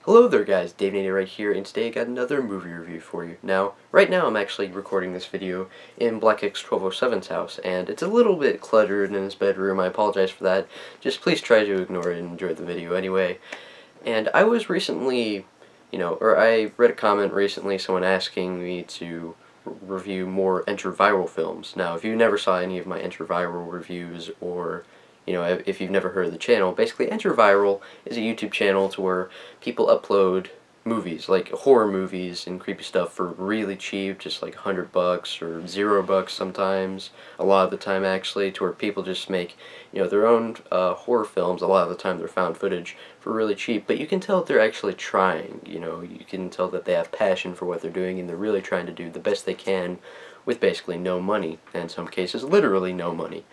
Hello there guys, Dave Nader right here, and today I got another movie review for you. Now, right now I'm actually recording this video in Black X1207's house, and it's a little bit cluttered in his bedroom. I apologize for that. Just please try to ignore it and enjoy the video anyway. And I was recently, I read a comment recently, someone asking me to review more Enter Viral films. Now, if you never saw any of my Enter Viral reviews, or if you've never heard of the channel, basically Enter Viral is a YouTube channel to where people upload movies, like horror movies and creepy stuff, for really cheap, just like $100 or $0 sometimes, a lot of the time actually, to where people just make, their own horror films. A lot of the time they're found footage for really cheap, but you can tell that they're actually trying, you can tell that they have passion for what they're doing, and they're really trying to do the best they can with basically no money, and in some cases literally no money.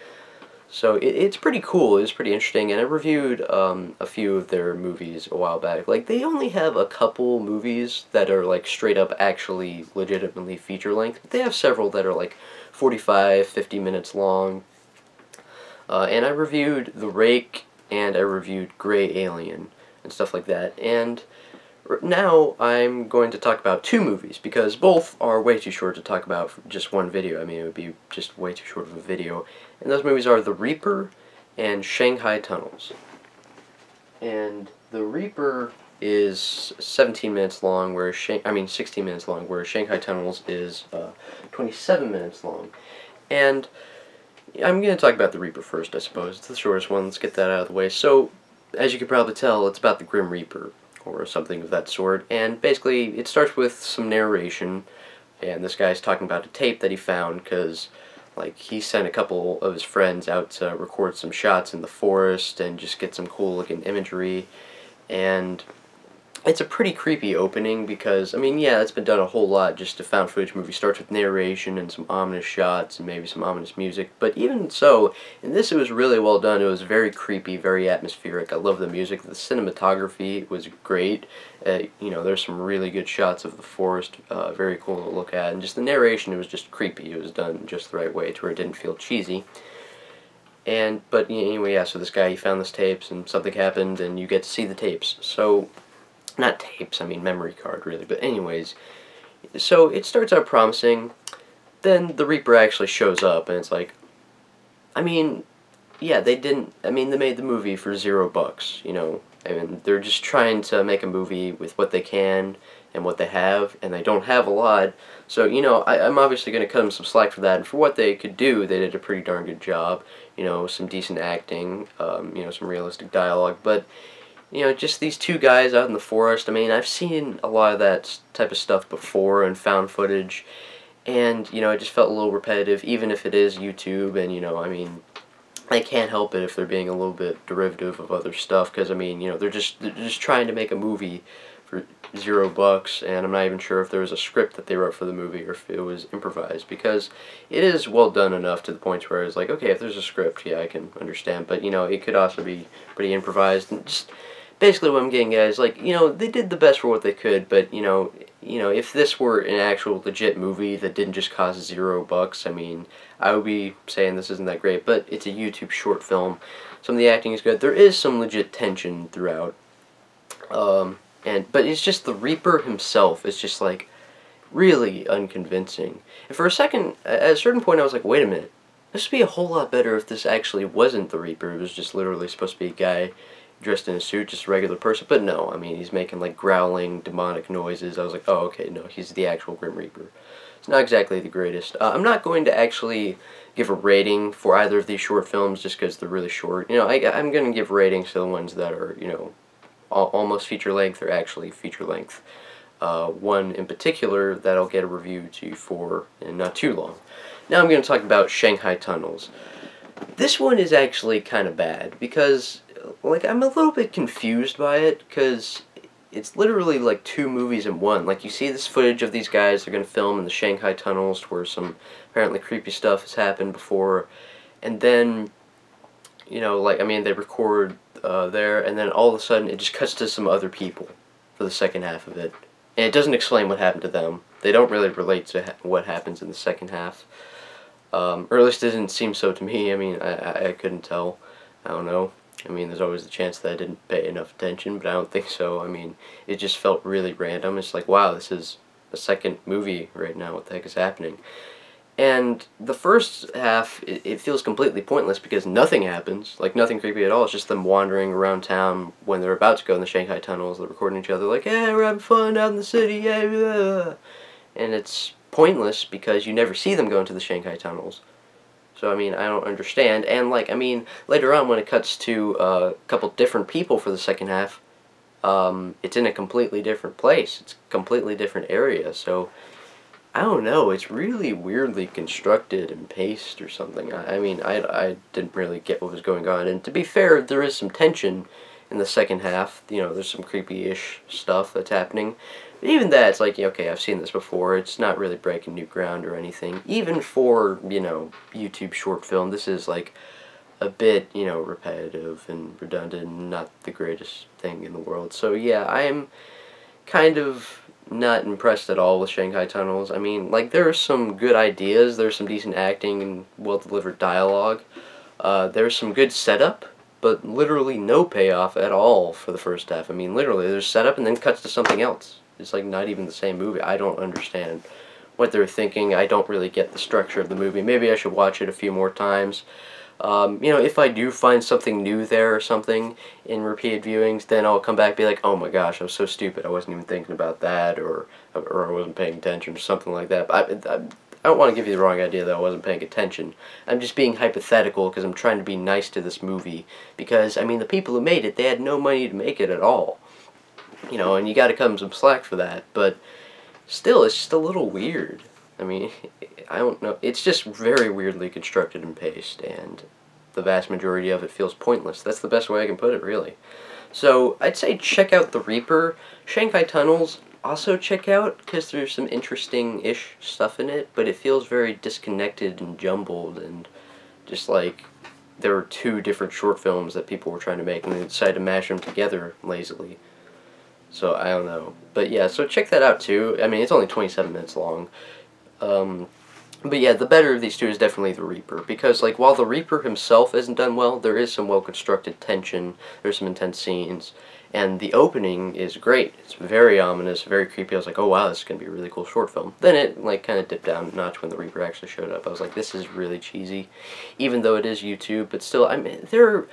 So it's pretty cool, it's pretty interesting, and I reviewed a few of their movies a while back. Like, they only have a couple movies that are like straight up actually legitimately feature length, but they have several that are like 45, 50 minutes long. And I reviewed The Rake, and I reviewed Grey Alien, and stuff like that. And now I'm going to talk about two movies, because both are way too short to talk about for just one video. I mean, it would be just way too short of a video. And those movies are The Reaper and Shanghai Tunnels. And The Reaper is 17 minutes long, whereas 16 minutes long, whereas Shanghai Tunnels is 27 minutes long. And I'm going to talk about The Reaper first, I suppose. It's the shortest one. Let's get that out of the way. So, as you can probably tell, it's about the Grim Reaper, or something of that sort, and basically it starts with some narration, and this guy's talking about a tape that he found, because like he sent a couple of his friends out to record some shots in the forest and just get some cool looking imagery. And it's a pretty creepy opening, because, I mean, yeah, it's been done a whole lot. Just a found footage movie starts with narration and some ominous shots and maybe some ominous music. But even so, in this it was really well done. It was very creepy, very atmospheric. I love the music. The cinematography was great. There's some really good shots of the forest, very cool to look at. And just the narration, it was just creepy. It was done just the right way to where it didn't feel cheesy. But anyway, yeah, so this guy, he found this tapes and something happened and you get to see the tapes. So, not tapes, I mean memory card, really. But anyways, so it starts out promising. Then the Reaper actually shows up, and it's like, I mean, yeah, they made the movie for $0, I mean, they're just trying to make a movie with what they can and what they have, and they don't have a lot. So, I'm obviously going to cut them some slack for that, and for what they could do, they did a pretty darn good job. Some decent acting, some realistic dialogue, but just these two guys out in the forest. I mean, I've seen a lot of that type of stuff before and found footage, and, it just felt a little repetitive, even if it is YouTube, and, I mean, I can't help it if they're being a little bit derivative of other stuff, because, I mean, they're just trying to make a movie for $0, and I'm not even sure if there was a script that they wrote for the movie or if it was improvised, because it is well done enough to the point where it's like, okay, if there's a script, yeah, I can understand, but, it could also be pretty improvised. And just basically what I'm getting at is, like, they did the best for what they could, but, if this were an actual legit movie that didn't just cost $0, I mean, I would be saying this isn't that great, but it's a YouTube short film. Some of the acting is good. There is some legit tension throughout, but it's just the Reaper himself is just, like, really unconvincing. And for a second, at a certain point, I was like, wait a minute, this would be a whole lot better if this actually wasn't the Reaper. It was just literally supposed to be a guy dressed in a suit, just a regular person. But no, I mean, he's making like growling, demonic noises. I was like, oh, okay, no, he's the actual Grim Reaper. It's not exactly the greatest. I'm not going to actually give a rating for either of these short films just because they're really short. I'm going to give ratings to the ones that are, almost feature length or actually feature length. One in particular that I'll get a review to you for in not too long. Now I'm going to talk about Shanghai Tunnels. This one is actually kind of bad because, like, I'm a little bit confused by it, because it's literally like two movies in one. Like, you see this footage of these guys, they're going to film in the Shanghai Tunnels where some apparently creepy stuff has happened before, and then, they record there, and then all of a sudden it just cuts to some other people for the second half of it. And it doesn't explain what happened to them. They don't really relate to what happens in the second half. Or at least it didn't seem so to me. I mean, I couldn't tell. I don't know. I mean, there's always the chance that I didn't pay enough attention, but I don't think so. I mean, it just felt really random. It's like, wow, this is a second movie right now. What the heck is happening? And the first half, it feels completely pointless because nothing happens. Like, nothing creepy at all. It's just them wandering around town when they're about to go in the Shanghai tunnels. They're recording each other like, hey, we're having fun out in the city, yeah, blah. And it's pointless because you never see them go into the Shanghai tunnels. So, I mean, I don't understand. And, like, I mean, later on when it cuts to a couple different people for the second half, it's in a completely different place. It's a completely different area, so I don't know, it's really weirdly constructed and paced or something. I mean, I didn't really get what was going on. And to be fair, there is some tension in the second half. You know, there's some creepy-ish stuff that's happening. But even that, it's like, okay, I've seen this before. It's not really breaking new ground or anything. Even for, you know, YouTube short film, this is like a bit, you know, repetitive and redundant and not the greatest thing in the world. So yeah, I am kind of not impressed at all with Shanghai Tunnels. I mean, like, there are some good ideas, there's some decent acting and well-delivered dialogue. There's some good setup, but literally no payoff at all for the first half. I mean, literally, there's setup and then cuts to something else. It's like not even the same movie. I don't understand what they're thinking. I don't really get the structure of the movie. Maybe I should watch it a few more times. You know, if I do find something new there or something in repeated viewings, then I'll come back and be like, oh my gosh, I was so stupid, I wasn't even thinking about that, or I wasn't paying attention, or something like that. But I don't want to give you the wrong idea that I wasn't paying attention. I'm just being hypothetical because I'm trying to be nice to this movie. Because, I mean, the people who made it, they had no money to make it at all. You know, and you gotta cut them some slack for that. But still, it's just a little weird. I mean, I don't know. It's just very weirdly constructed and paced, and the vast majority of it feels pointless. That's the best way I can put it, really. So, I'd say check out The Reaper. Shanghai Tunnels, also check out, because there's some interesting-ish stuff in it, but it feels very disconnected and jumbled, and just like there were two different short films that people were trying to make, and they decided to mash them together lazily. So, I don't know. But yeah, so check that out, too. I mean, it's only 27 minutes long. But yeah, the better of these two is definitely The Reaper, because, like, while The Reaper himself isn't done well, there is some well-constructed tension, there's some intense scenes, and the opening is great. It's very ominous, very creepy. I was like, oh wow, this is going to be a really cool short film. Then it, like, kind of dipped down a notch when The Reaper actually showed up. I was like, this is really cheesy, even though it is YouTube, but still, I mean, there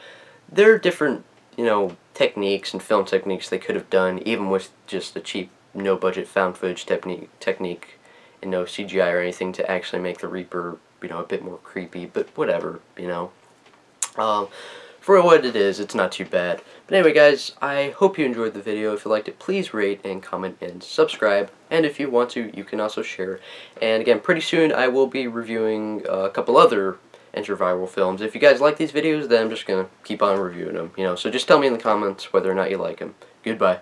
are different, you know, techniques and film techniques they could have done, even with just a cheap, no-budget found footage technique, and no CGI or anything, to actually make The Reaper, you know, a bit more creepy, but whatever, you know. For what it is, it's not too bad. But anyway, guys, I hope you enjoyed the video. If you liked it, please rate and comment and subscribe. And if you want to, you can also share. And again, pretty soon I will be reviewing a couple other enter-viral films. If you guys like these videos, then I'm just going to keep on reviewing them, you know. So just tell me in the comments whether or not you like them. Goodbye.